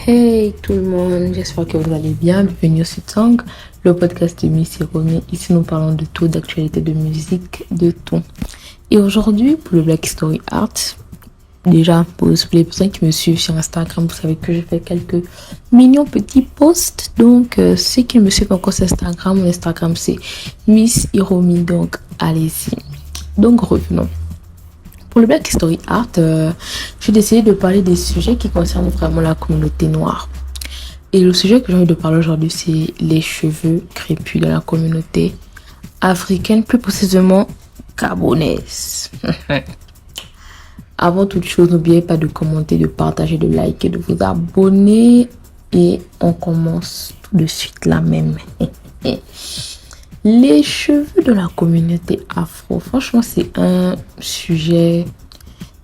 Hey tout le monde, j'espère que vous allez bien. Bienvenue sur Tang, le podcast de Miss Ironie. Ici, nous parlons de tout, d'actualité, de musique, de tout. Et aujourd'hui, pour le Black Story Art, déjà, pour les personnes qui me suivent sur Instagram, vous savez que je fais quelques mignons petits posts. Donc, ceux qui me suivent encore sur Instagram, mon Instagram, c'est Miss Ironie. Donc, allez-y. Donc, revenons. Pour le Black Story Art, j'ai décidé de parler des sujets qui concernent vraiment la communauté noire. Et le sujet que j'ai envie de parler aujourd'hui, c'est les cheveux crépus de la communauté africaine, plus précisément gabonaise. Avant toute chose, n'oubliez pas de commenter, de partager, de liker, de vous abonner. Et on commence tout de suite là même. Les cheveux de la communauté afro, franchement, c'est un sujet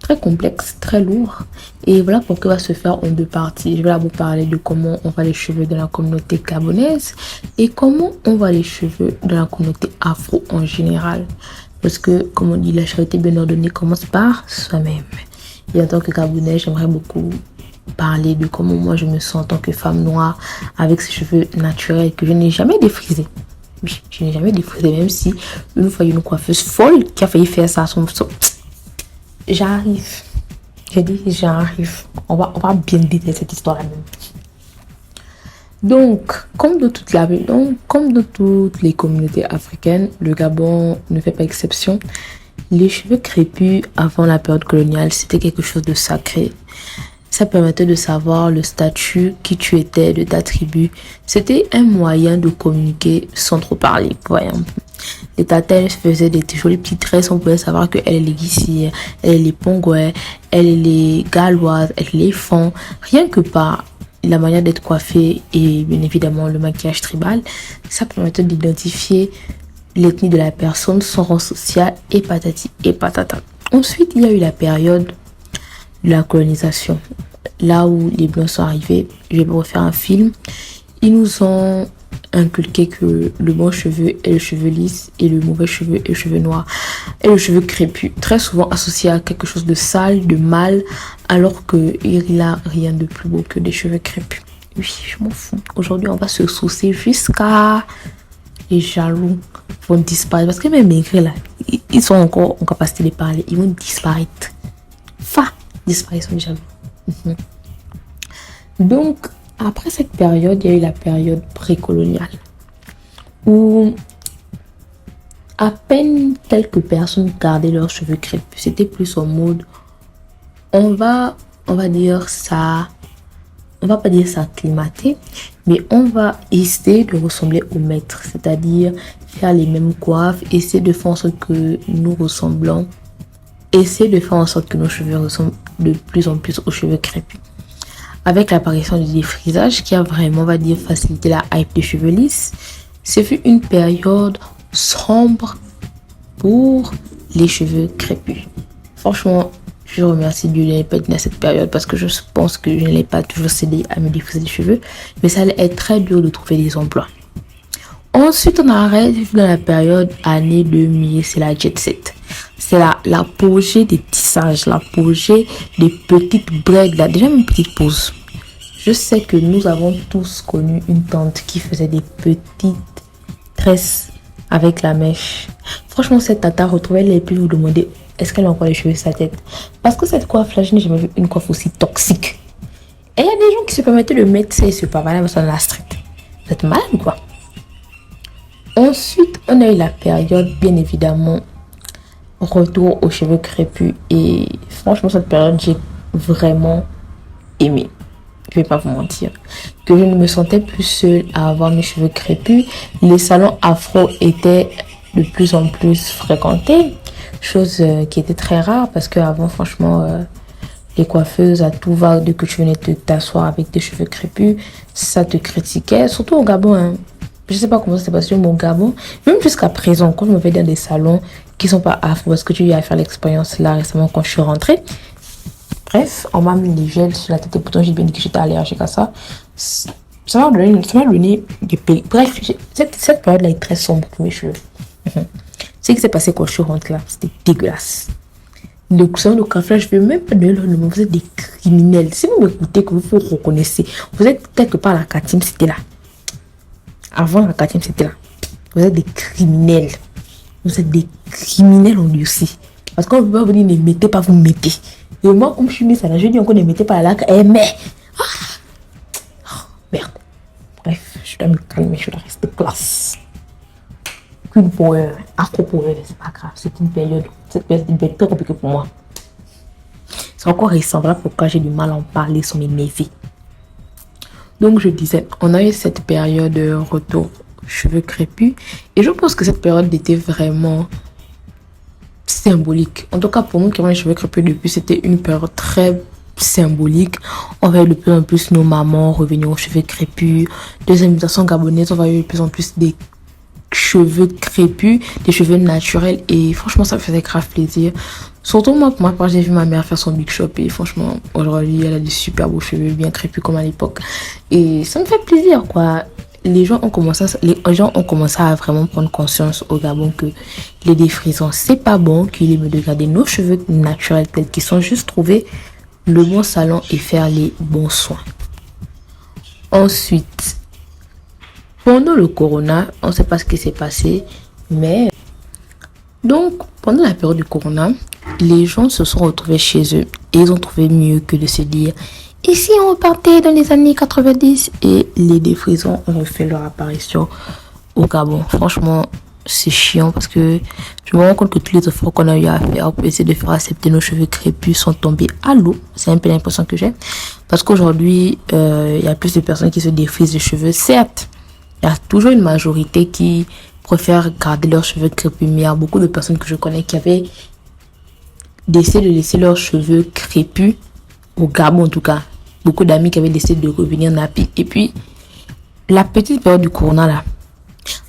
très complexe, très lourd. Et voilà pourquoi va se faire en deux parties. Je vais vous parler de comment on voit les cheveux de la communauté gabonaise et comment on voit les cheveux de la communauté afro en général. Parce que, comme on dit, la charité bien ordonnée commence par soi-même. Et en tant que Gabonaise, j'aimerais beaucoup parler de comment moi je me sens en tant que femme noire avec ces cheveux naturels que je n'ai jamais défrisés. Oui, je n'ai jamais défrisé, même si une fois il y a une coiffeuse folle qui a failli faire ça à son... J'arrive. J'ai dit j'arrive. On va bien détailler cette histoire-là même. Donc, comme de toutes les communautés africaines, le Gabon ne fait pas exception. Les cheveux crépus avant la période coloniale, c'était quelque chose de sacré. Ça permettait de savoir le statut, qui tu étais, de ta tribu. C'était un moyen de communiquer sans trop parler, voyons. Les tatelles faisaient des jolies petites tresses, on pouvait savoir qu'elle est les Guissières, elle est les Pongouais, elle est les Galloises, elle est les Fons. Rien que par la manière d'être coiffée et bien évidemment le maquillage tribal, ça permettait d'identifier l'ethnie de la personne, son rang social et patati et patata. Ensuite, il y a eu la période de la colonisation. Là où les Blancs sont arrivés, je vais vous refaire un film. Ils nous ont inculqué que le bon cheveu est le cheveu lisse et le mauvais cheveu est le cheveu noir et le cheveu crépus, très souvent associé à quelque chose de sale, de mal, alors qu'il n'y a rien de plus beau que des cheveux crépus. Oui, je m'en fous. Aujourd'hui, on va se saucer jusqu'à les jaloux vont disparaître parce que même maigris là, ils sont encore en capacité de parler, ils vont disparaître. Disparition des jaloux. Donc, après cette période, il y a eu la période précoloniale où à peine quelques personnes gardaient leurs cheveux crépus. C'était plus en mode, on va dire ça, on va pas dire ça acclimater, mais on va essayer de ressembler au maître, c'est-à-dire faire les mêmes coiffes, essayer de faire en sorte que nous ressemblons, essayer de faire en sorte que nos cheveux ressemblent de plus en plus aux cheveux crépus. Avec l'apparition du défrisage qui a vraiment, on va dire, facilité la hype des cheveux lisses, ce fut une période sombre pour les cheveux crépus. Franchement, je remercie Dieu de n'être pas à cette période parce que je pense que je n'allais pas toujours céder à me défriser les cheveux, mais ça allait être très dur de trouver des emplois. Ensuite, on arrive dans la période année 2000, c'est la jet set. C'est l'apogée des tissages, l'apogée des petites braides, là, déjà une petite pause. Je sais que nous avons tous connu une tante qui faisait des petites tresses avec la mèche. Franchement, cette tata retrouvait les plus vous demander est-ce qu'elle a encore les cheveux sur sa tête. Parce que cette coiffe-là, je n'ai jamais vu une coiffe aussi toxique. Et il y a des gens qui se permettaient de mettre ça et se pavaner dans la street. Vous êtes malade ou quoi? Ensuite, on a eu la période, bien évidemment, retour aux cheveux crépus. Et franchement, cette période, j'ai vraiment aimé. Je vais pas vous mentir. Que je ne me sentais plus seule à avoir mes cheveux crépus. Les salons afro étaient de plus en plus fréquentés. Chose qui était très rare parce qu'avant, franchement, les coiffeuses à tout va, dès que tu venais t'asseoir avec tes cheveux crépus, ça te critiquait. Surtout au Gabon, hein. Je sais pas comment ça s'est passé au Gabon. Même jusqu'à présent, quand je me vais dans des salons qui sont pas afro, parce que tu as faire l'expérience là récemment quand je suis rentrée. Bref, on m'a mis des gels sur la tête et pourtant j'ai bien dit que j'étais allergique à ça. Ça m'a donné des pays. Bref, cette période-là est très sombre pour mes cheveux. Ce qui s'est passé quand je suis rentrée là, c'était dégueulasse. Le cousin de café, je ne vais même pas donner leur nom. Vous êtes des criminels. Si vous m'écoutez, que vous reconnaissez, vous êtes quelque part à la Katim, c'était là. Avant la Katim, c'était là. Vous êtes des criminels. Vous êtes des criminels en aussi. Parce qu'on ne peut pas vous dire ne mettez pas, vous mettez. Et moi, comme je suis mise à la, je dis encore ne mettez pas la laque. Mais. Merde. Bref, je dois me calmer, je dois rester classe. Qu'une pour afro pour eux, c'est pas grave. C'est une période. Cette période est une période très compliquée pour moi. C'est encore récent, voilà pourquoi j'ai du mal à en parler sans m'énerver. Donc je disais, on a eu cette période de retour cheveux crépus. Et je pense que cette période était vraiment symbolique. En tout cas, pour nous qui avons les cheveux crépus depuis, c'était une période très symbolique. On voyait de plus en plus nos mamans revenir aux cheveux crépus. Des invitations gabonaises, on voyait de plus en plus des cheveux crépus, des cheveux naturels. Et franchement, ça me faisait grave plaisir. Surtout moi, pour ma part, j'ai vu ma mère faire son big shop. Et franchement, aujourd'hui, elle a des super beaux cheveux bien crépus comme à l'époque. Et ça me fait plaisir, quoi. Les gens ont commencé à vraiment prendre conscience au Gabon que les défrisants, c'est pas bon, qu'il est mieux de garder nos cheveux naturels tels qu'ils sont, juste trouver le bon salon et faire les bons soins. Ensuite, pendant le corona, on ne sait pas ce qui s'est passé, mais donc pendant la période du corona, les gens se sont retrouvés chez eux et ils ont trouvé mieux que de se dire et si on repartait dans les années 90 et les défrisants ont refait leur apparition au Gabon. Franchement, c'est chiant parce que je me rends compte que tous les efforts qu'on a eu à faire pour essayer de faire accepter nos cheveux crépus sont tombés à l'eau. C'est un peu l'impression que j'ai. Parce qu'aujourd'hui, il y a plus de personnes qui se défrisent les cheveux. Certes, il y a toujours une majorité qui préfère garder leurs cheveux crépus. Mais il y a beaucoup de personnes que je connais qui avaient décidé de laisser leurs cheveux crépus au Gabon en tout cas. Beaucoup d'amis qui avaient décidé de revenir nappy. Et puis, la petite période du corona là.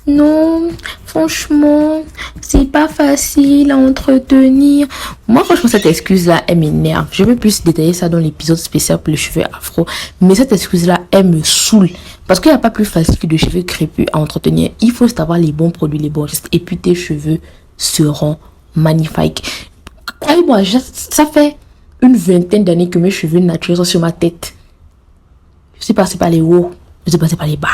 Non, franchement, c'est pas facile à entretenir. Moi, franchement, cette excuse-là, elle m'énerve. Je vais plus détailler ça dans l'épisode spécial pour les cheveux afro. Mais cette excuse-là, elle me saoule. Parce qu'il n'y a pas plus facile que de cheveux crépus à entretenir. Il faut juste avoir les bons produits, les bons gestes. Et puis, tes cheveux seront magnifiques. Croyez-moi, ça fait une vingtaine d'années que mes cheveux naturels sont sur ma tête. Je suis passée par les hauts, je suis passée par les bas.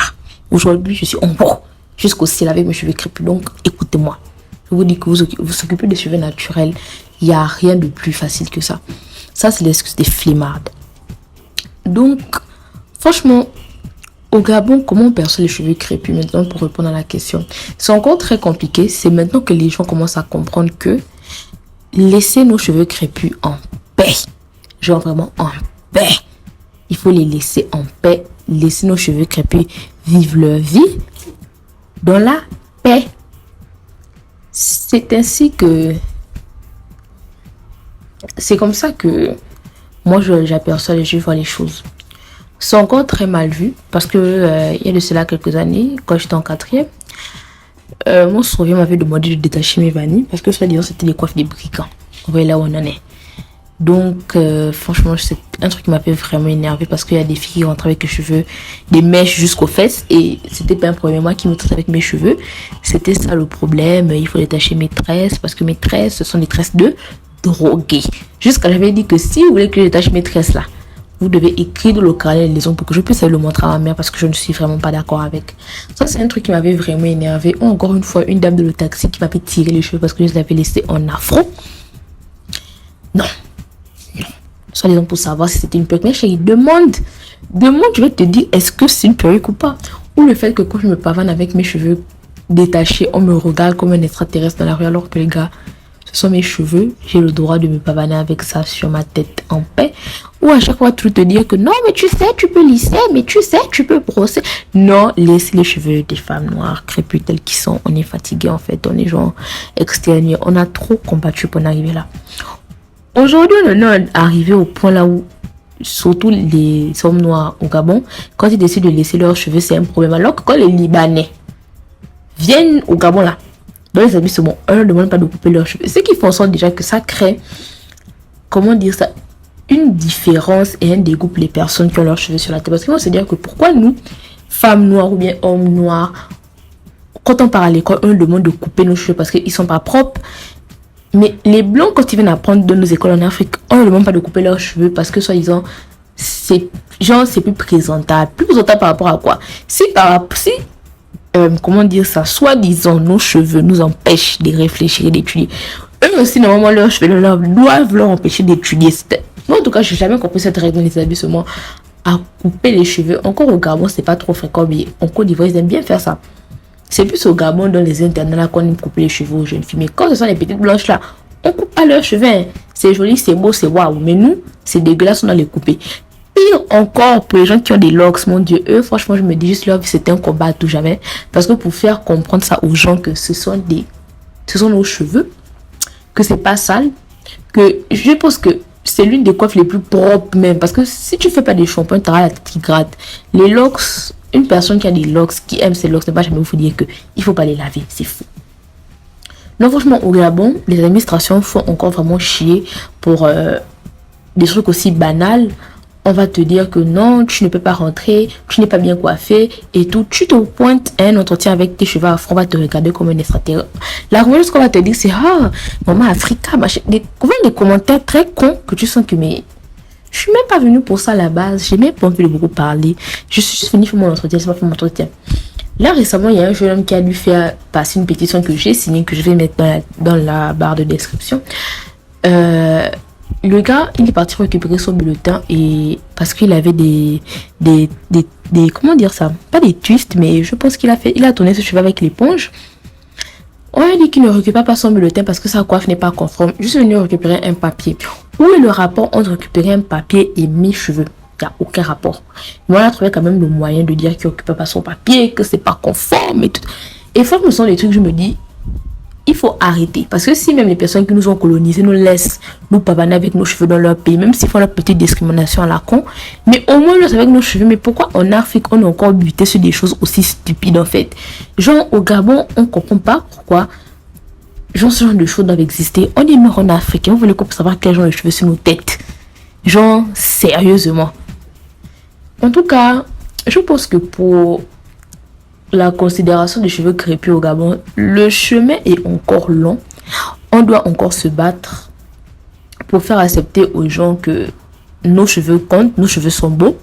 Aujourd'hui, je suis en haut, jusqu'au ciel avec mes cheveux crépus. Donc, écoutez-moi. Je vous dis que vous s'occupez des cheveux naturels. Il n'y a rien de plus facile que ça. Ça, c'est l'excuse des flemmardes. Donc, franchement, au Gabon, comment on perçoit les cheveux crépus maintenant pour répondre à la question? C'est encore très compliqué. C'est maintenant que les gens commencent à comprendre que laisser nos cheveux crépus en paix. Genre vraiment en paix. Il faut les laisser en paix. Laisser nos cheveux crépus vivre leur vie dans la paix. C'est ainsi que... C'est comme ça que moi j'aperçois je vois les choses. C'est encore très mal vu parce que il y a de cela quelques années, quand j'étais en quatrième, mon surveillant m'avait demandé de détacher mes vanilles parce que soi-disant c'était les coiffes des brigands. On voit là où on en est. Donc franchement c'est un truc qui m'a fait vraiment énerver parce qu'il y a des filles qui rentrent avec les cheveux, des mèches jusqu'aux fesses et c'était pas un problème moi qui me traite avec mes cheveux, c'était ça le problème. Il faut détacher mes tresses parce que mes tresses ce sont des tresses de drogués. Jusqu'à j'avais dit que si vous voulez que je détache mes tresses là, vous devez écrire dans le carnet les raisons pour que je puisse aller le montrer à ma mère parce que je ne suis vraiment pas d'accord avec. Ça, c'est un truc qui m'avait vraiment énervé. Ou encore une fois, une dame de le taxi qui m'avait tiré les cheveux parce que je les avais laissés en afro. Non. Non. Soit les gens pour savoir si c'était une perruque. Mais chérie, demande, je vais te dire, est-ce que c'est une perruque ou pas? Ou le fait que quand je me pavane avec mes cheveux détachés, on me regarde comme un extraterrestre dans la rue alors que les gars... Ce sont mes cheveux, j'ai le droit de me pavaner avec ça sur ma tête en paix. Ou à chaque fois, tout te dire que non, mais tu sais, tu peux lisser, mais tu sais, tu peux brosser. Non, laisse les cheveux des femmes noires, crépus tels qu'ils sont. On est fatigué en fait, on est genre exténués. On a trop combattu pour en arriver là. Aujourd'hui, on est arrivé au point là où, surtout les hommes noirs au Gabon, quand ils décident de laisser leurs cheveux, c'est un problème. Alors que quand les Libanais viennent au Gabon là, dans les établissements, on ne demande pas de couper leurs cheveux. Ce qui fait en sorte déjà que ça crée, comment dire ça, une différence et un dégoût pour les personnes qui ont leurs cheveux sur la tête. Parce qu'ils vont se dire que pourquoi nous, femmes noires ou bien hommes noirs, quand on part à l'école, on nous demande de couper nos cheveux parce qu'ils ne sont pas propres. Mais les blancs, quand ils viennent apprendre dans nos écoles en Afrique, on ne demande pas de couper leurs cheveux parce que soi-disant, c'est plus présentable. Plus présentable par rapport à quoi? Comment dire ça, soi-disant nos cheveux nous empêchent de réfléchir et d'étudier, eux aussi normalement leurs cheveux doivent leur empêcher d'étudier. Moi en tout cas je n'ai jamais compris cette règle dans les établissements à couper les cheveux. Encore au Gabon c'est pas trop fréquent, mais en Côte d'Ivoire ils aiment bien faire ça. C'est plus au Gabon dans les internats là qu'on aime couper les cheveux aux jeunes filles, mais quand ce sont les petites blanches là, on coupe pas leurs cheveux, hein. C'est joli, c'est beau, c'est waouh, mais nous c'est dégueulasse, on doit les couper. Pire encore pour les gens qui ont des locks, mon Dieu, eux, franchement, je me dis juste leur vie, c'était un combat à tout jamais. Parce que pour faire comprendre ça aux gens que ce sont nos cheveux, que c'est pas sale, que je pense que c'est l'une des coiffes les plus propres même. Parce que si tu fais pas des shampoings, tu auras la tête qui gratte. Les locks, une personne qui a des locks, qui aime ses locks, ne va jamais vous dire que il faut pas les laver, c'est fou. Non, franchement, au Gabon, les administrations font encore vraiment chier pour des trucs aussi banals. On va te dire que non, tu ne peux pas rentrer, tu n'es pas bien coiffé et tout. Tu te pointes à un entretien avec tes cheveux afro, on va te regarder comme un extraterrestre. La première chose qu'on va te dire, c'est ah, maman Africa, machin. Des commentaires très cons que tu sens que mais je suis même pas venue pour ça à la base. J'ai même pas envie de beaucoup parler. Je suis juste venue faire mon entretien, c'est pas faire mon entretien. Là récemment, il y a un jeune homme qui a dû faire passer une pétition que j'ai signée, que je vais mettre dans la barre de description. Le gars, il est parti récupérer son bulletin et parce qu'il avait des comment dire ça, pas des twists, mais je pense qu'il a tourné ses cheveux avec l'éponge. On a dit qu'il ne récupère pas son bulletin parce que sa coiffe n'est pas conforme. Je suis venu récupérer un papier. Où est le rapport entre récupérer un papier et mes cheveux? Il n'y a aucun rapport. Mais on a trouvé quand même le moyen de dire qu'il ne récupère pas son papier, que c'est pas conforme et tout. Et franchement, ce sont des trucs que je me dis, il faut arrêter. Parce que si même les personnes qui nous ont colonisés nous laissent nous pavaner avec nos cheveux dans leur pays, même s'ils font leur petite discrimination à la con, mais au moins nous avec nos cheveux. Mais pourquoi en Afrique on est encore buté sur des choses aussi stupides en fait? Genre au Gabon on comprend pas pourquoi genre ce genre de choses doivent exister. On est mort en Afrique, on voulait savoir quels genre de cheveux sur nos têtes. Genre sérieusement. En tout cas, je pense que pour la considération des cheveux crépus au Gabon, le chemin est encore long. On doit encore se battre pour faire accepter aux gens que nos cheveux comptent, nos cheveux sont beaux.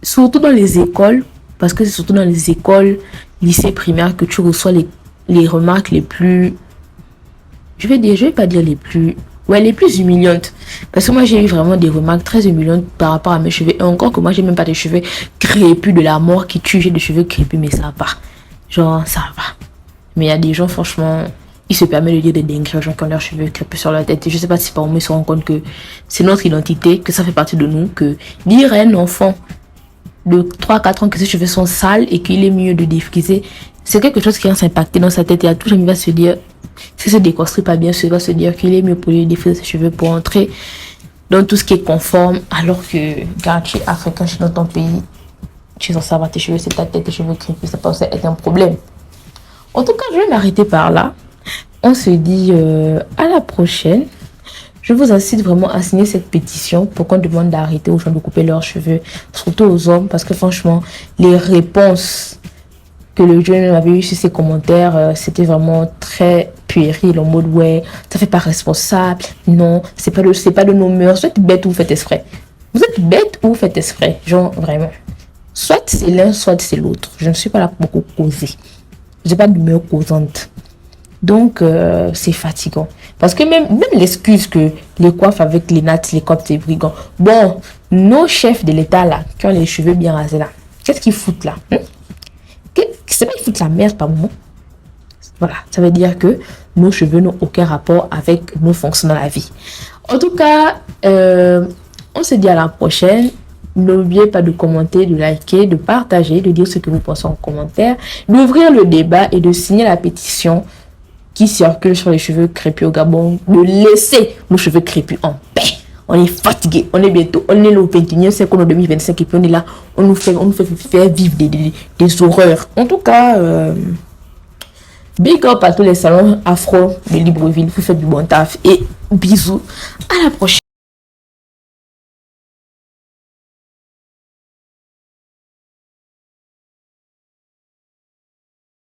Surtout dans les écoles, parce que c'est surtout dans les écoles, lycées primaires que tu reçois les remarques les plus... Je vais pas dire les plus... Ouais, les plus humiliantes. Parce que moi, j'ai eu vraiment des remarques très humiliantes par rapport à mes cheveux. Et encore que moi, j'ai même pas des cheveux crépus de la mort qui tue. J'ai des cheveux crépus, mais ça va. Genre, ça va. Mais il y a des gens, franchement, ils se permettent de dire des dingueries aux gens qui ont leurs cheveux crépus sur leur tête. Et je sais pas si par moment ils se rendent compte que c'est notre identité, que ça fait partie de nous. Que dire à un enfant de 3-4 ans que ses cheveux sont sales et qu'il est mieux de défriser, c'est quelque chose qui va s'impacter dans sa tête. Et à tout le monde va se dire... Si se déconstruit pas bien, il va se dire qu'il est mieux pour lui défriser ses cheveux pour entrer dans tout ce qui est conforme. Alors que quand tu es africain, chez dans ton pays, tu es censé avoir tes cheveux, c'est ta tête, tes cheveux crépus, ça peut être un problème. En tout cas, je vais m'arrêter par là. On se dit à la prochaine. Je vous incite vraiment à signer cette pétition pour qu'on demande d'arrêter aux gens de couper leurs cheveux, surtout aux hommes, parce que franchement, les réponses que le jeune avait eu sur ses commentaires, c'était vraiment très puéril, en mode ouais, ça fait pas responsable, non, c'est pas de nos mœurs, vous êtes bête ou vous faites exprès. Vous êtes bête ou vous faites exprès, genre vraiment. Soit c'est l'un, soit c'est l'autre. Je ne suis pas là pour beaucoup causer. J'ai pas d'humeur causante. Donc, c'est fatigant. Parce que même l'excuse que les coiffes avec les nattes, les copes, les brigands. Bon, nos chefs de l'État là, qui ont les cheveux bien rasés là, qu'est-ce qu'ils foutent là? C'est pas qu'ils foutent la merde par moment. Voilà, ça veut dire que nos cheveux n'ont aucun rapport avec nos fonctions dans la vie. En tout cas, on se dit à la prochaine. N'oubliez pas de commenter, de liker, de partager, de dire ce que vous pensez en commentaire, d'ouvrir le débat et de signer la pétition qui circule sur les cheveux crépus au Gabon, de laisser nos cheveux crépus en paix. On est fatigué, on est bientôt, on est le 21e siècle, on est en 2025 et puis on est là, on nous fait faire vivre des horreurs. En tout cas, big up à tous les salons afro de Libreville, vous faites du bon taf et bisous, à la prochaine.